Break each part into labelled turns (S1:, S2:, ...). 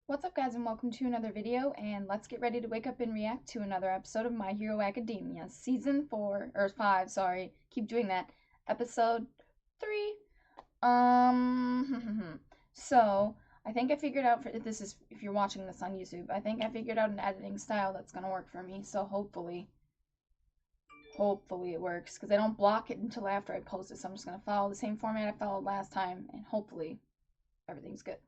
S1: What's up, guys, and welcome to another video, and let's get ready to wake up and react to another episode of My Hero Academia, Season 4, or 5, sorry, keep doing that, Episode 3. So, I think I figured out, if you're watching this on YouTube, I think I figured out an editing style that's gonna work for me, so hopefully it works, because I don't block it until after I post it, so I'm just gonna follow the same format I followed last time, and hopefully everything's good.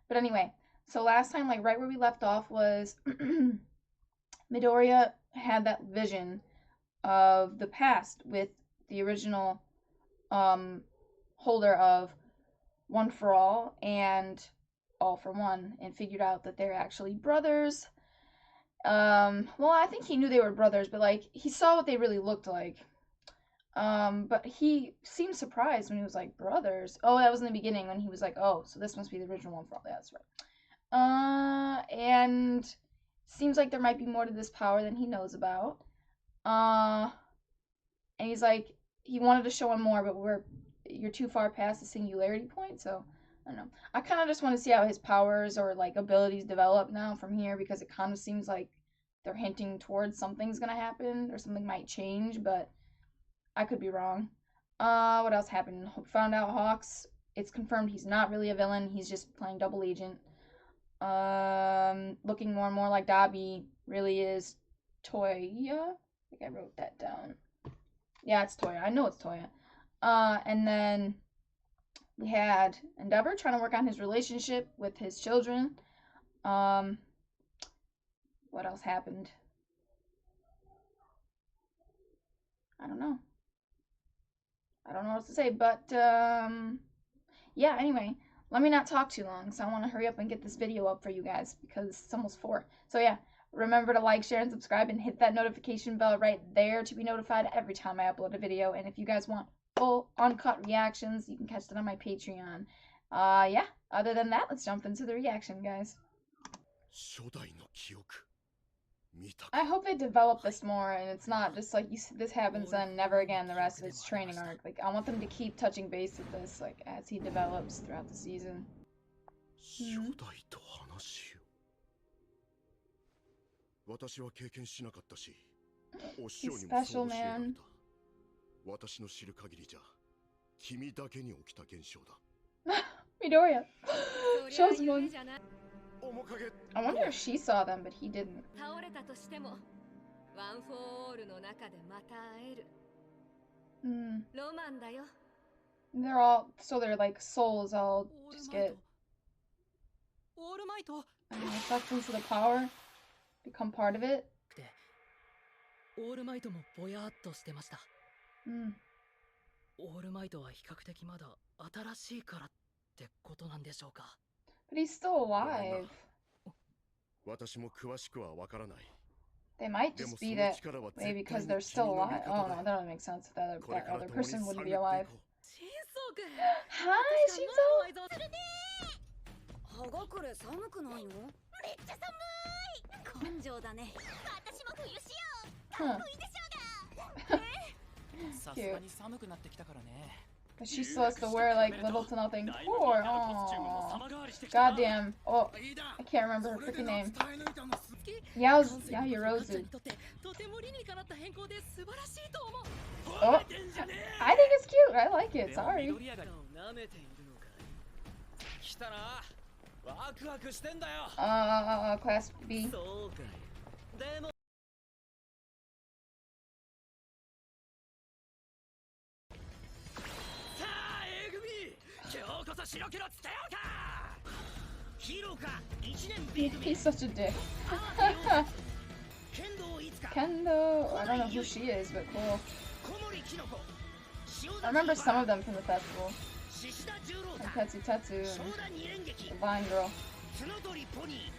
S1: But anyway, so last time, like right where we left off was Midoriya had that vision of the past with the original holder of One for All and All for One, and figured out that they're actually brothers. Well, I think he knew they were brothers, but like he saw what they really looked like. But he seemed surprised when he was like, brothers. Oh, that was in the beginning when he was like, oh, so this must be the original One for All. Yeah, that's right. And seems like there might be more to this power than he knows about. And he's like, he wanted to show him more, but you're too far past the singularity point, so I don't know. I kind of just want to see how his powers or like abilities develop now from here, because it kind of seems like they're hinting towards something's gonna happen or something might change, but I could be wrong. What else happened? Found out Hawks. It's confirmed he's not really a villain. He's just playing double agent. Looking more and more like Dabi really is Toya. I think I wrote that down. Yeah, it's Toya. I know it's Toya. And then we had Endeavor trying to work on his relationship with his children. What else happened? I don't know. I don't know what else to say, but yeah, anyway, let me not talk too long, so I want to hurry up and get this video up for you guys, because it's almost 4. So yeah, remember to like, share, and subscribe, and hit that notification bell right there to be notified every time I upload a video. And if you guys want full, uncut reactions, you can catch that on my Patreon. Yeah, other than that, let's jump into the reaction, guys. I hope they develop this more, and it's not just like this happens and never again the rest of its training arc. Like, I want them to keep touching base with this, like, as he develops throughout the season. He's special, man. Midoriya. Shows one. I wonder if she saw them, but he didn't. They're all, so their like souls all just get sucked into the power, become part of it. But he's still alive. They might just be that way because they're still alive. Oh no, that doesn't make sense. That other person wouldn't be alive. Hi, Shinso! Huh. Cute. But she still has to wear like little to nothing. Poor. Aww. Goddamn. Oh, I can't remember her freaking name. Yaoyorozu. Oh, I think it's cute. I like it. Sorry. Class B. He's such a dick. Kendo, I don't know who she is, but cool. I remember some of them from the festival. Like Tetsu and the Vine Girl.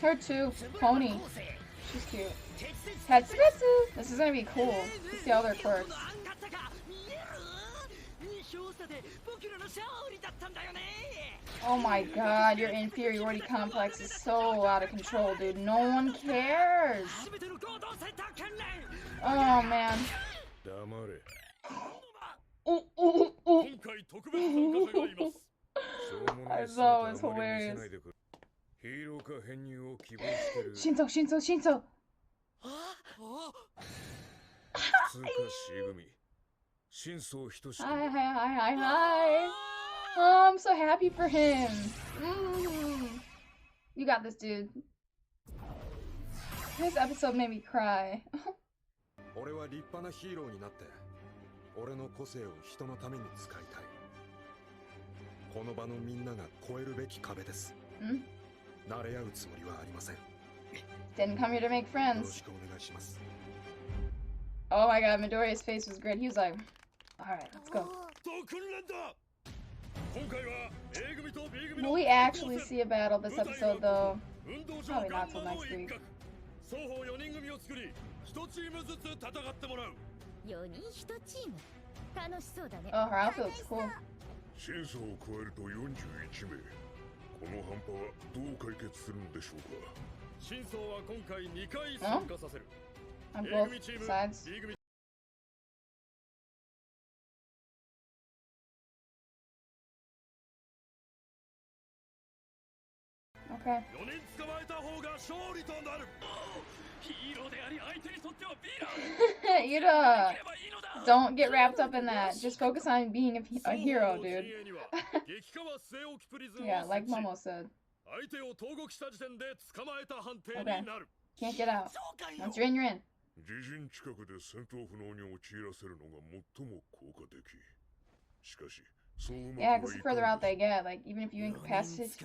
S1: Her too. Pony. She's cute. Tetsu! This is gonna be cool to see all their quirks. Oh my god, your inferiority complex is so out of control, dude. No one cares. Oh man. That was hilarious. Shinso, Shinso, Shinso. Hi. Oh, I'm so happy for him. You got this, dude. This episode made me cry.
S2: 俺は立派なヒーローになって俺の個性を人のために使いたい。この場のみんなが越えるべき壁です。慣れ合うつもりはありません。
S1: Didn't come here to make
S2: よろ
S1: friends.
S2: しくお願いします。
S1: Oh my god, Midoriya's face was great. He was like, alright, let's go. Will we actually see a battle this episode, though? Probably not till next week. Oh, her outfit looks cool.
S3: シンソを加えると41名。この半端はどう解決するのでしょうか。
S2: シンソは今回2回参加させる。
S1: On both sides. Okay. Ida, don't get wrapped up in that. Just focus on being a hero, dude. Yeah, like Momo said. Okay. Can't get out. Once you're in, you're in.
S3: 自陣近くで戦闘不能に陥らせるのが最も効果的。しかし、そううまく
S1: Yeah,
S3: はい
S1: because the
S3: か
S1: further
S3: ない
S1: out they get, like, even if you incapacitate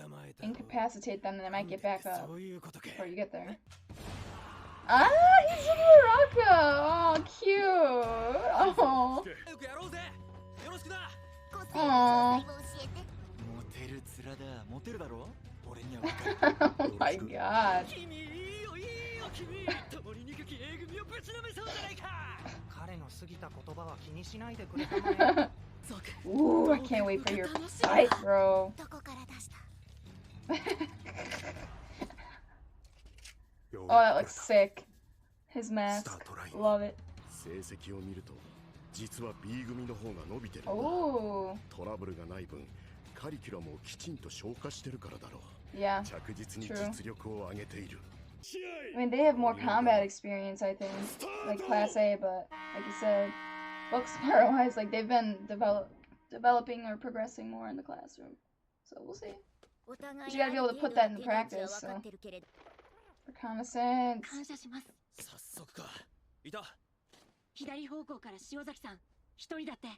S1: them, then they might get back up before you get there. Ah, he's Muraka! Oh, cute! Oh. Aww. Oh my god. Ooh, I can't wait for your fight, bro. Oh, that looks sick. His mask. Love it.
S3: 成績を見ると実は B 組の方が伸びてる。
S1: Ooh.
S3: トラブルがない分カリキュラムをきちんと消化してるからだろう。
S1: Yeah.
S3: 着実に
S1: True.
S3: 実力を上げている。
S1: I mean, they have more combat experience, I think, like Class A, but like you said, book smart-wise, like they've been developing or progressing more in the classroom. So we'll see. But you gotta be able to put that into practice, so. Reconnaissance.
S2: 早速か。いた。
S4: 左方向から塩崎さん、一人だって。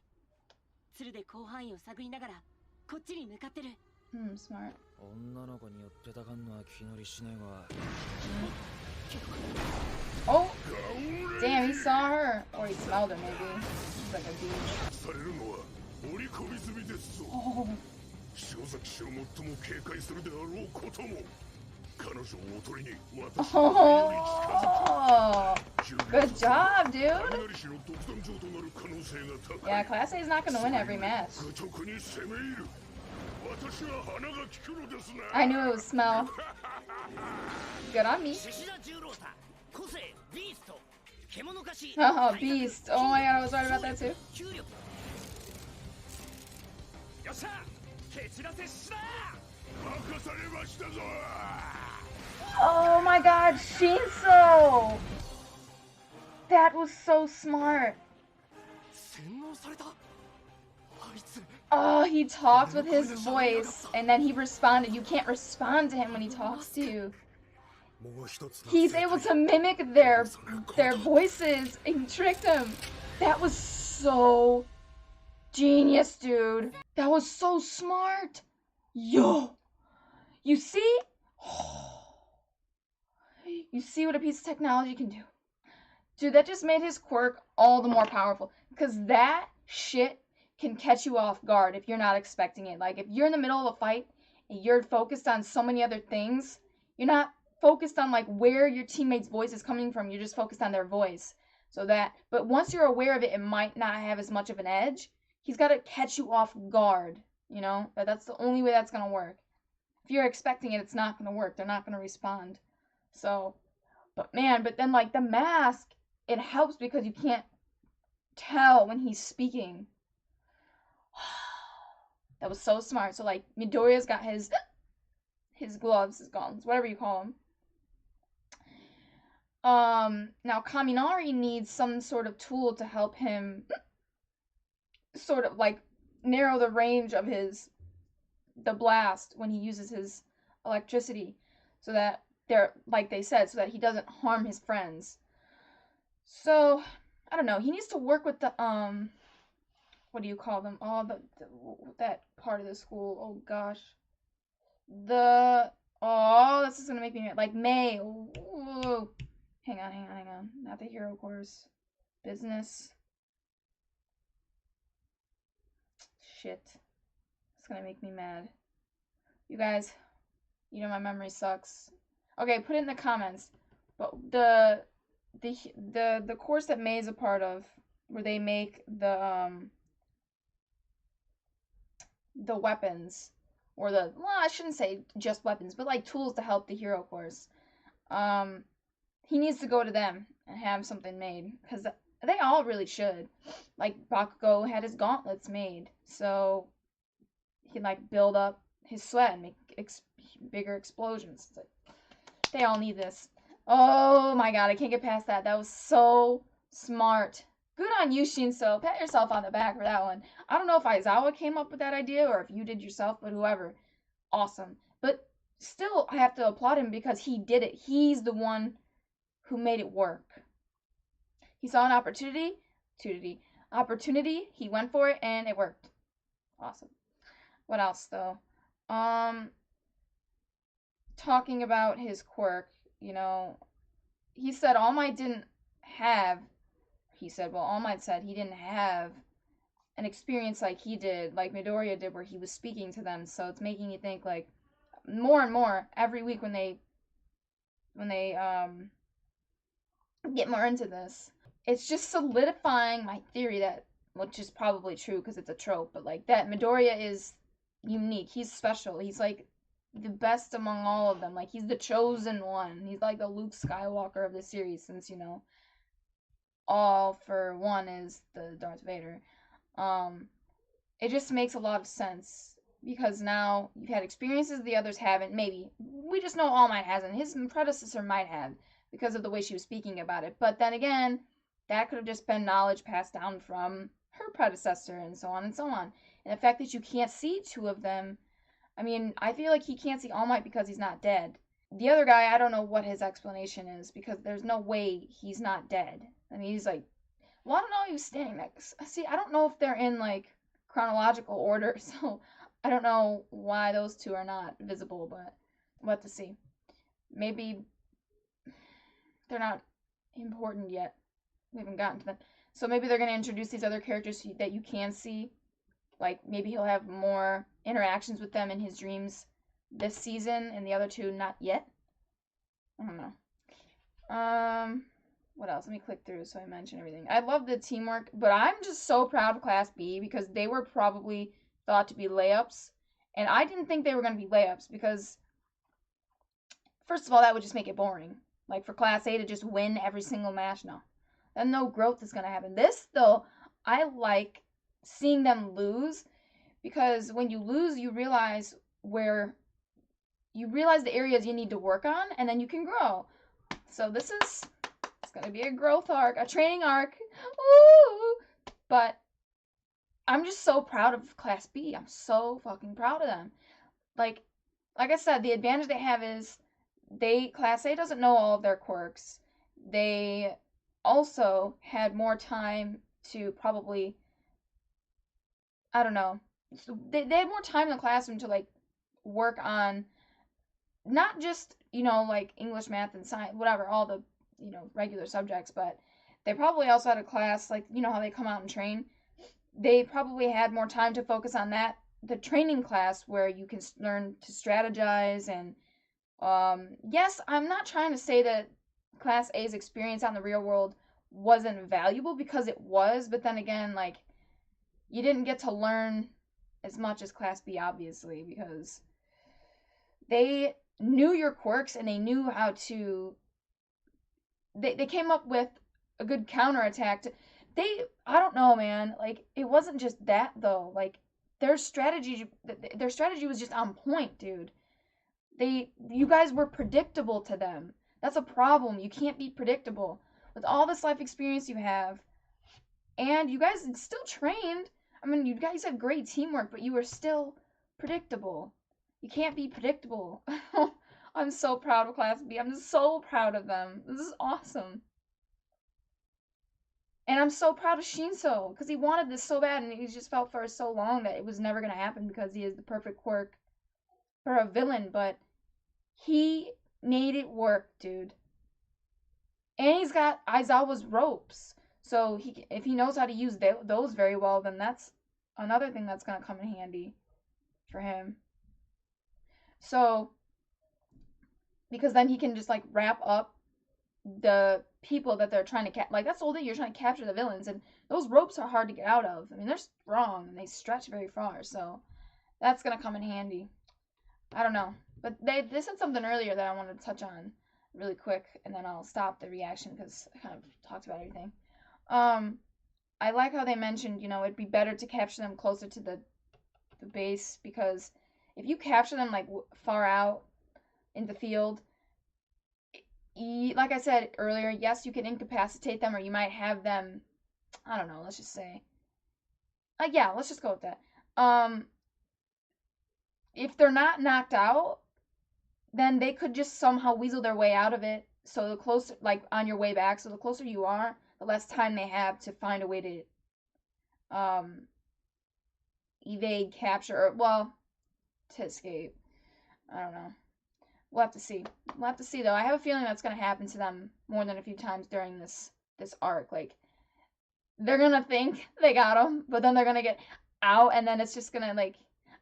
S4: 鶴で広範囲を探りながら、こっちに向かってる。
S1: Smart.
S2: 女の子に寄ってたかんのは気乗りしねえわ。
S1: Oh! Damn, he saw her. Or he smelled her, maybe. She's like a bee.
S3: されるのは織り込み済みですぞ。
S1: Oh.
S3: 塩崎氏を最も警戒するであろうことも。彼女をおとりに私
S1: Oh! Good job, dude!
S3: 雷氏の独断上となる可能性が高い。
S1: Yeah, Class A is not gonna win every match.
S3: 愚直に攻め入る。私は鼻が利くのですね。
S1: I knew it would smell. Good on me. Oh, Beast. Oh my god, I was right about that too. Oh my god, Shinso! That was so smart. Oh, he talked with his voice, and then he responded. You can't respond to him when he talks to you. He's able to mimic their voices and trick them. That was so genius, dude. That was so smart. Yo, you see? You see what a piece of technology can do. Dude, that just made his quirk all the more powerful. Because that shit can catch you off guard if you're not expecting it. Like, if you're in the middle of a fight and you're focused on so many other things, you're not focused on, like, where your teammate's voice is coming from. You're just focused on their voice. But once you're aware of it, it might not have as much of an edge. He's got to catch you off guard, you know? That's the only way that's going to work. If you're expecting it, it's not going to work. They're not going to respond. So, but then, like, the mask, it helps because you can't tell when he's speaking. That was so smart. So, like, Midoriya's got his his gloves, his gauntlets, whatever you call them. Now Kaminari needs some sort of tool to help him sort of like narrow the range of the blast when he uses his electricity, so that they're, like they said, so that he doesn't harm his friends. So I don't know. He needs to work with the what do you call them? Oh, that part of the school. Oh gosh, this is gonna make me mad. Like May. Ooh. Hang on. Not the hero course. Business. Shit. It's gonna make me mad. You guys, you know my memory sucks. Okay, put it in the comments. But the course that May's a part of, where they make the weapons, or I shouldn't say just weapons, but like tools to help the hero course. He needs to go to them and have something made, because they all really should. Like Bakugo had his gauntlets made, so he can like build up his sweat and make bigger explosions. Like, they all need this. Oh my god, I can't get past that. That was so smart. Good on you, Shinso. Pat yourself on the back for that one. I don't know if Aizawa came up with that idea or if you did yourself, but whoever. Awesome. But still, I have to applaud him because he did it. He's the one who made it work. He saw an opportunity, he went for it, and it worked. Awesome. What else, though? Talking about his quirk, you know, he said All Might didn't have, All Might said he didn't have an experience like he did, like Midoriya did, where he was speaking to them, so it's making you think, like, more and more every week when they get more into this. It's just solidifying my theory that, which is probably true because it's a trope, but like that Midoriya is unique. He's special. He's like the best among all of them. Like he's the chosen one. He's like the Luke Skywalker of the series, since, you know, All for One is the Darth Vader. It just makes a lot of sense because now you've had experiences the others haven't. Maybe we just know All Might hasn't. His predecessor might have, because of the way she was speaking about it. But then again, that could have just been knowledge passed down from her predecessor, and so on and so on. And the fact that you can't see two of them, I mean, I feel like he can't see All Might because he's not dead. The other guy, I don't know what his explanation is, because there's no way he's not dead. I mean, he's like, well, I don't know, he was standing next. See, I don't know if they're in, like, chronological order, so I don't know why those two are not visible, but we'll have to see. Maybe they're not important yet. We haven't gotten to them. So maybe they're going to introduce these other characters that you can see. Like, maybe he'll have more interactions with them in his dreams this season, and the other two not yet. I don't know. What else? Let me click through so I mention everything. I love the teamwork, but I'm just so proud of Class B because they were probably thought to be layups. And I didn't think they were going to be layups because, first of all, that would just make it boring. Like for Class A to just win every single match, no. Then no growth is going to happen. This, though, I like seeing them lose, because when you lose, you realize the areas you need to work on, and then you can grow. So it's going to be a growth arc, a training arc. Woo! But I'm just so proud of Class B. I'm so fucking proud of them. Like I said, the advantage they have is Class A doesn't know all of their quirks. They also had more time to probably, I don't know, they had more time in the classroom to like work on not just, you know, like English, math, and science, whatever, all the, you know, regular subjects, but they probably also had a class, like, you know how they come out and train? They probably had more time to focus on that, the training class, where you can learn to strategize. And yes, I'm not trying to say that Class A's experience on the real world wasn't valuable, because it was, but then again, like, you didn't get to learn as much as Class B, obviously, because they knew your quirks and they knew how to, they came up with a good counterattack. I don't know, man, like, it wasn't just that, though. Like, their strategy was just on point, dude. You guys were predictable to them. That's a problem. You can't be predictable. With all this life experience you have, and you guys still trained. I mean, you guys had great teamwork, but you were still predictable. You can't be predictable. I'm so proud of Class B. I'm so proud of them. This is awesome. And I'm so proud of Shinso, because he wanted this so bad, and he just felt for so long that it was never going to happen because he is the perfect quirk for a villain, but he made it work, dude. And he's got Aizawa's ropes. So if he knows how to use those very well, then that's another thing that's going to come in handy for him. So, because then he can just, like, wrap up the people that they're trying to like, that's the whole thing. You're trying to capture the villains, and those ropes are hard to get out of. I mean, they're strong, and they stretch very far, so that's going to come in handy. I don't know. But they said something earlier that I wanted to touch on really quick, and then I'll stop the reaction because I kind of talked about everything. I like how they mentioned, you know, it'd be better to capture them closer to the base, because if you capture them, like, far out in the field, like I said earlier, yes, you can incapacitate them, or you might have them, I don't know, let's just say, yeah, let's just go with that. If they're not knocked out, then they could just somehow weasel their way out of it. So the closer, like, on your way back, so the closer you are, the less time they have to find a way to evade, capture, or, well, to escape. I don't know. We'll have to see. We'll have to see, though. I have a feeling that's going to happen to them more than a few times during this arc. Like, they're going to think they got them, but then they're going to get out, and then it's just going to, like,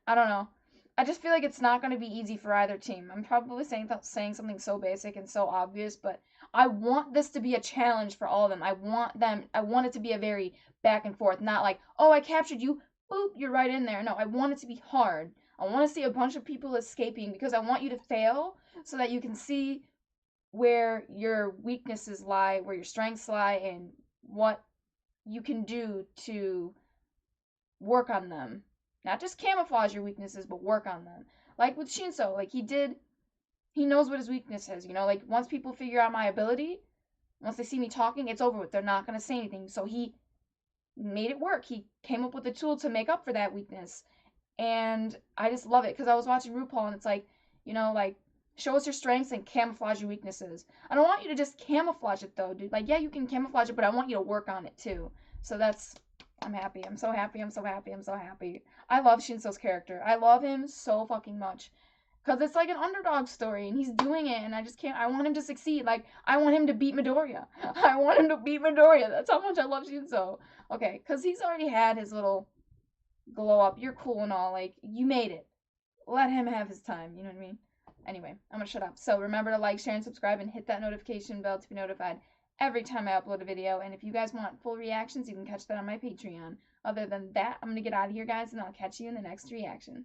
S1: I don't know. I just feel like it's not going to be easy for either team. I'm probably saying something so basic and so obvious, but I want this to be a challenge for all of them. I want it to be a very back and forth, not like, oh, I captured you, boop, you're right in there. No, I want it to be hard. I want to see a bunch of people escaping, because I want you to fail so that you can see where your weaknesses lie, where your strengths lie, and what you can do to work on them. Not just camouflage your weaknesses, but work on them. Like with Shinso, like he knows what his weakness is, you know? Like, once people figure out my ability, once they see me talking, it's over with. They're not going to say anything. So he made it work. He came up with a tool to make up for that weakness. And I just love it, because I was watching RuPaul, and it's like, you know, like, show us your strengths and camouflage your weaknesses. I don't want you to just camouflage it, though, dude. Like, yeah, you can camouflage it, but I want you to work on it, too. So I'm happy. I'm so happy. I'm so happy. I'm so happy. I love Shinso's character. I love him so fucking much. Because it's like an underdog story, and he's doing it, and I just can't. I want him to succeed. Like, I want him to beat Midoriya. I want him to beat Midoriya. That's how much I love Shinso. Okay, because he's already had his little glow up. You're cool and all. Like, you made it. Let him have his time. You know what I mean? Anyway, I'm going to shut up. So remember to like, share, and subscribe, and hit that notification bell to be notified every time I upload a video. And if you guys want full reactions, you can catch that on my Patreon. Other than that, I'm going to get out of here, guys, and I'll catch you in the next reaction.